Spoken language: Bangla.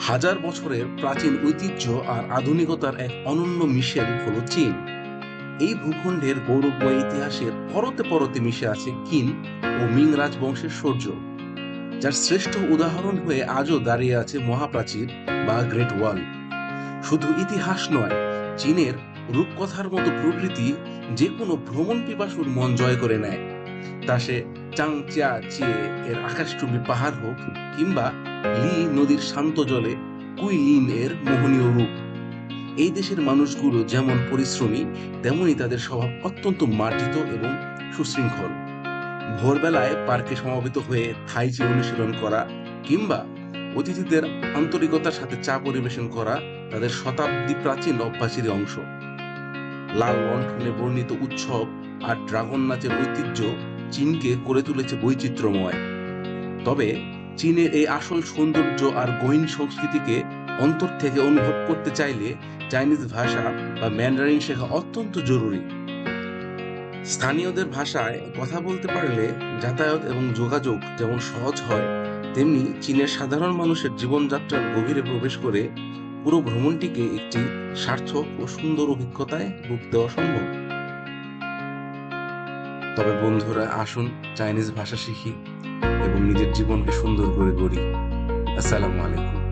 হাজার বছরের প্রাচীন ঐতিহ্য আর আধুনিকতার এক অনন্য মিশেল হলো চীন। এই ভূখণ্ডের গৌরবময় ইতিহাসের পরতে পরতে মিশে আছে কিন ও মিং রাজবংশের শৌর্য, যার শ্রেষ্ঠ উদাহরণ হয়ে আজও দাঁড়িয়ে আছে মহাপ্রাচীর বা গ্রেট ওয়াল। শুধু ইতিহাস নয়, চীনের রূপকথার মতো প্রকৃতি যে কোনো ভ্রমণ পিপাসুর মন জয় করে নেয়। তা সে চাংচিয়া চিয়ে এর আকাশচুম্বী পাহাড় হোক, কিংবা লি নদীর শান্ত জলে কুইলিন এর মোহনীয় রূপ। এই দেশের মানুষগুলো যেমন পরিশ্রমী, তেমনি তাদের স্বভাব অত্যন্ত মার্জিত এবং সুশৃঙ্খল। ভোরবেলায় পার্কে সমবেত হয়ে থাই চি অনুশীলন করা, কিংবা অতিথিদের আন্তরিকতার সাথে চা পরিবেশন করা তাদের শতাব্দী প্রাচীন অভ্যাসেরই অংশ। লাল লণ্ঠনে বর্ণিত উৎসব আর ড্রাগন নাচের ঐতিহ্য চীনকে করে তুলেছে বৈচিত্র্যময়। তবে চীনের এই আসল সৌন্দর্য আর গহীন সংস্কৃতিকে অন্তর থেকে অনুভব করতে চাইলে চাইনিজ ভাষা বা ম্যান্ডারিন শেখা অত্যন্ত জরুরি। স্থানীয়দের ভাষায় কথা বলতে পারলে যাতায়াত এবং যোগাযোগ যেমন সহজ হয়, তেমনি চীনের সাধারণ মানুষের জীবনযাত্রার গভীরে প্রবেশ করে পুরো ভ্রমণটিকে একটি সার্থক ও সুন্দর অভিজ্ঞতায় রূপ দেওয়া সম্ভব। তবে বন্ধুরা, আসুন চাইনিজ ভাষা শিখি এবং নিজের জীবনকে সুন্দর করে গড়ি। আসসালামু আলাইকুম।